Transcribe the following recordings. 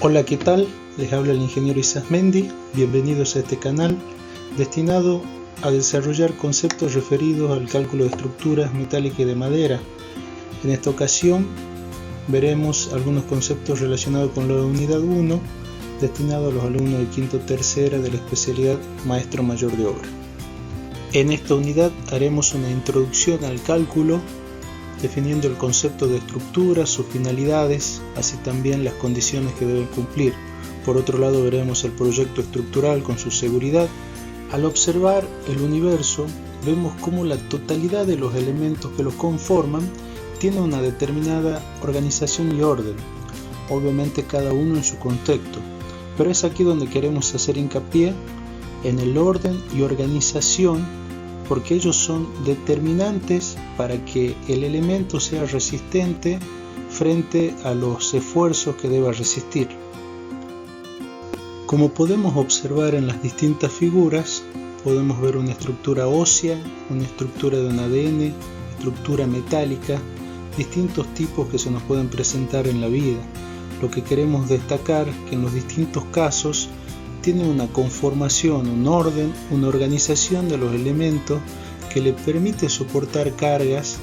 Hola, ¿qué tal? Les habla el ingeniero Isasmendi. Bienvenidos a este canal destinado a desarrollar conceptos referidos al cálculo de estructuras metálicas y de madera. En esta ocasión veremos algunos conceptos relacionados con la unidad 1, destinado a los alumnos de quinto tercera de la especialidad Maestro Mayor de Obra. En esta unidad haremos una introducción al cálculo, definiendo el concepto de estructura, sus finalidades, así también las condiciones que deben cumplir. Por otro lado, veremos el proyecto estructural con su seguridad. Al observar el universo, vemos cómo la totalidad de los elementos que lo conforman tiene una determinada organización y orden, obviamente cada uno en su contexto, pero es aquí donde queremos hacer hincapié en el orden y organización, porque ellos son determinantes para que el elemento sea resistente frente a los esfuerzos que deba resistir. Como podemos observar en las distintas figuras, podemos ver una estructura ósea, una estructura de un ADN, estructura metálica, distintos tipos que se nos pueden presentar en la vida. Lo que queremos destacar es que en los distintos casos tiene una conformación, un orden, una organización de los elementos que le permite soportar cargas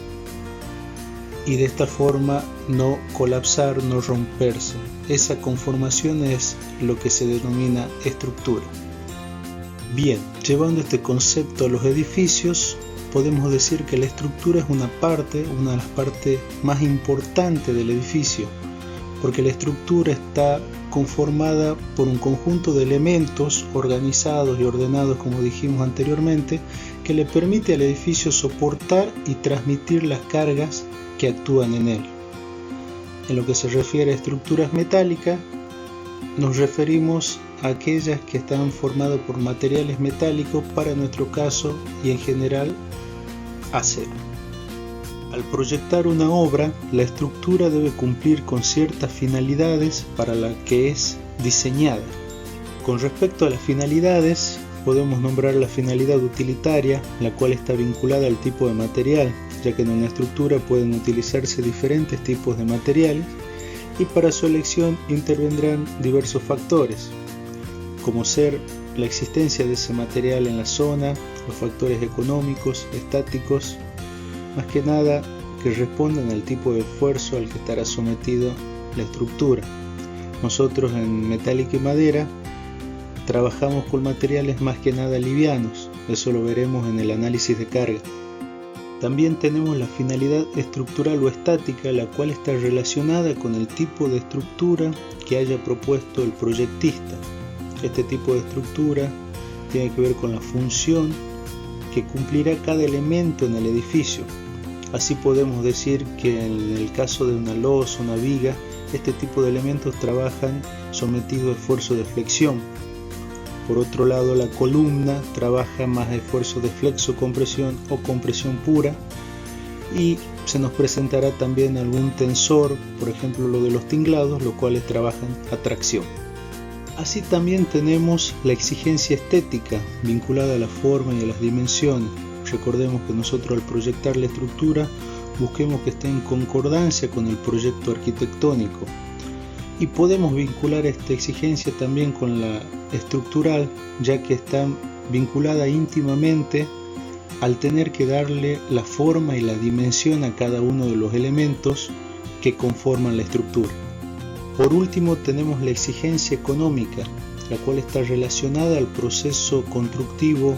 y de esta forma no colapsar, no romperse. Esa conformación es lo que se denomina estructura. Bien, llevando este concepto a los edificios, podemos decir que la estructura es una de las partes más importantes del edificio, porque la estructura está conformada por un conjunto de elementos organizados y ordenados, como dijimos anteriormente, que le permite al edificio soportar y transmitir las cargas que actúan en él. En lo que se refiere a estructuras metálicas, nos referimos a aquellas que están formadas por materiales metálicos, para nuestro caso y en general acero. Al proyectar una obra, la estructura debe cumplir con ciertas finalidades para las que es diseñada. Con respecto a las finalidades, podemos nombrar la finalidad utilitaria, la cual está vinculada al tipo de material, ya que en una estructura pueden utilizarse diferentes tipos de materiales y para su elección intervendrán diversos factores, como ser la existencia de ese material en la zona, los factores económicos, estáticos, más que nada que respondan al tipo de esfuerzo al que estará sometido la estructura. Nosotros en metálica y madera trabajamos con materiales más que nada livianos, eso lo veremos en el análisis de carga. También tenemos la finalidad estructural o estática, la cual está relacionada con el tipo de estructura que haya propuesto el proyectista. Este tipo de estructura tiene que ver con la función que cumplirá cada elemento en el edificio. Así podemos decir que en el caso de una losa, una viga, este tipo de elementos trabajan sometidos a esfuerzo de flexión. Por otro lado, la columna trabaja más a esfuerzo de flexo-compresión o compresión pura, y se nos presentará también algún tensor, por ejemplo lo de los tinglados, los cuales trabajan a tracción. Así también tenemos la exigencia estética vinculada a la forma y a las dimensiones. Recordemos que nosotros al proyectar la estructura busquemos que esté en concordancia con el proyecto arquitectónico, y podemos vincular esta exigencia también con la estructural, ya que está vinculada íntimamente al tener que darle la forma y la dimensión a cada uno de los elementos que conforman la estructura. Por último, tenemos la exigencia económica, la cual está relacionada al proceso constructivo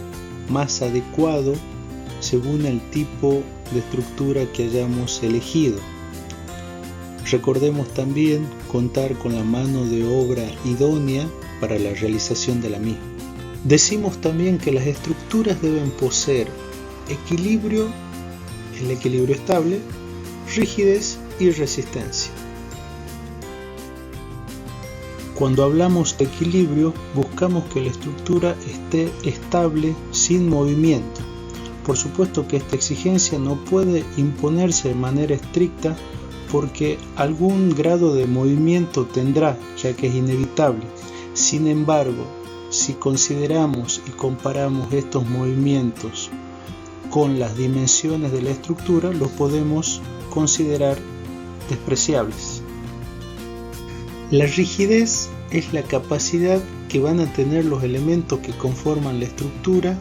más adecuado según el tipo de estructura que hayamos elegido. Recordemos también contar con la mano de obra idónea para la realización de la misma. Decimos también que las estructuras deben poseer equilibrio, el equilibrio estable, rigidez y resistencia. Cuando hablamos de equilibrio, buscamos que la estructura esté estable, sin movimiento. Por supuesto que esta exigencia no puede imponerse de manera estricta, porque algún grado de movimiento tendrá, ya que es inevitable. Sin embargo, si consideramos y comparamos estos movimientos con las dimensiones de la estructura, los podemos considerar despreciables. La rigidez es la capacidad que van a tener los elementos que conforman la estructura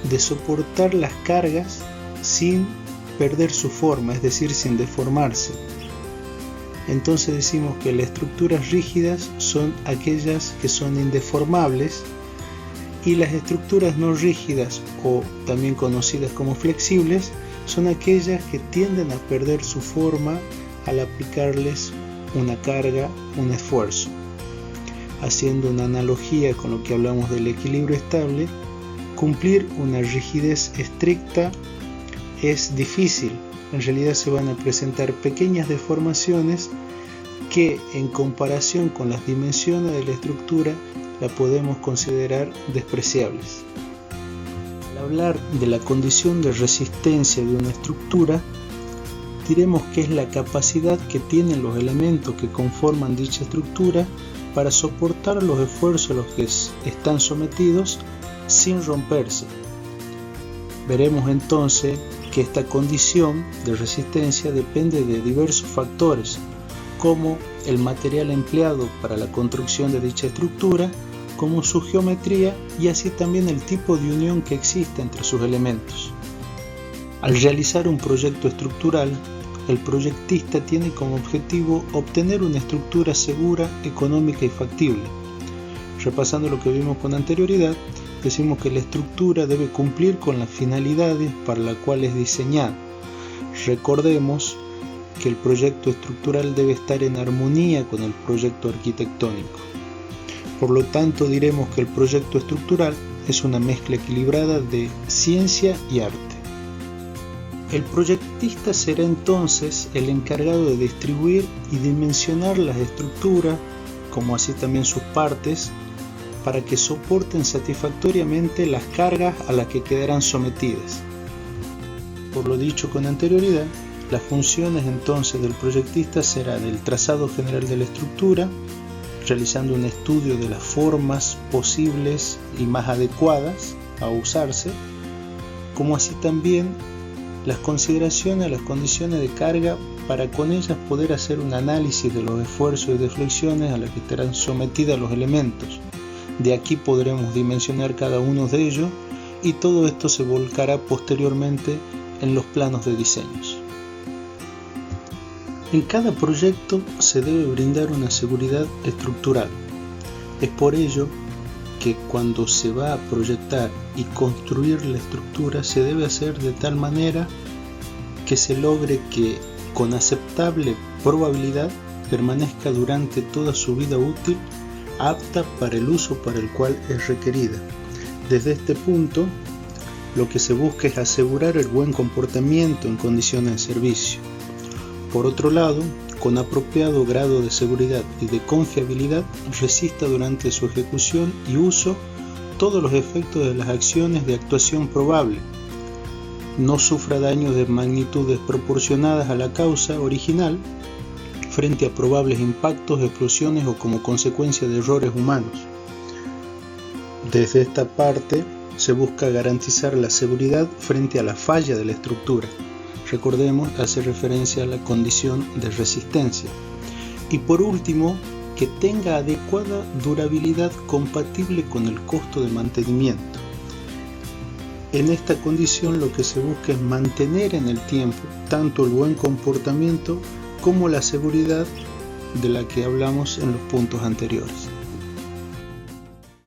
de soportar las cargas sin perder su forma, es decir, sin deformarse. Entonces decimos que las estructuras rígidas son aquellas que son indeformables y las estructuras no rígidas, o también conocidas como flexibles, son aquellas que tienden a perder su forma al aplicarles una carga, un esfuerzo. Haciendo una analogía con lo que hablamos del equilibrio estable, cumplir una rigidez estricta es difícil. En realidad se van a presentar pequeñas deformaciones que, en comparación con las dimensiones de la estructura, la podemos considerar despreciables. Al hablar de la condición de resistencia de una estructura, diremos que es la capacidad que tienen los elementos que conforman dicha estructura para soportar los esfuerzos a los que están sometidos sin romperse. Veremos entonces que esta condición de resistencia depende de diversos factores, como el material empleado para la construcción de dicha estructura, como su geometría y así también el tipo de unión que existe entre sus elementos. Al realizar un proyecto estructural, el proyectista tiene como objetivo obtener una estructura segura, económica y factible. Repasando lo que vimos con anterioridad, decimos que la estructura debe cumplir con las finalidades para las cuales es diseñada. Recordemos que el proyecto estructural debe estar en armonía con el proyecto arquitectónico. Por lo tanto, diremos que el proyecto estructural es una mezcla equilibrada de ciencia y arte. El proyectista será entonces el encargado de distribuir y dimensionar las estructuras, como así también sus partes, para que soporten satisfactoriamente las cargas a las que quedarán sometidas. Por lo dicho con anterioridad, las funciones entonces del proyectista serán el trazado general de la estructura, realizando un estudio de las formas posibles y más adecuadas a usarse, como así también las consideraciones a las condiciones de carga para con ellas poder hacer un análisis de los esfuerzos y deflexiones a las que estarán sometidos los elementos. De aquí podremos dimensionar cada uno de ellos y todo esto se volcará posteriormente en los planos de diseños. En cada proyecto se debe brindar una seguridad estructural. Es por ello que cuando se va a proyectar y construir la estructura se debe hacer de tal manera que se logre que con aceptable probabilidad permanezca durante toda su vida útil apta para el uso para el cual es requerida. Desde este punto, lo que se busca es asegurar el buen comportamiento en condiciones de servicio. Por otro lado, con apropiado grado de seguridad y de confiabilidad, resista durante su ejecución y uso todos los efectos de las acciones de actuación probable, no sufra daños de magnitud desproporcionadas a la causa original frente a probables impactos, explosiones o como consecuencia de errores humanos. Desde esta parte se busca garantizar la seguridad frente a la falla de la estructura. Recordemos, hace referencia a la condición de resistencia. Y por último, que tenga adecuada durabilidad compatible con el costo de mantenimiento. En esta condición lo que se busca es mantener en el tiempo tanto el buen comportamiento como la seguridad de la que hablamos en los puntos anteriores.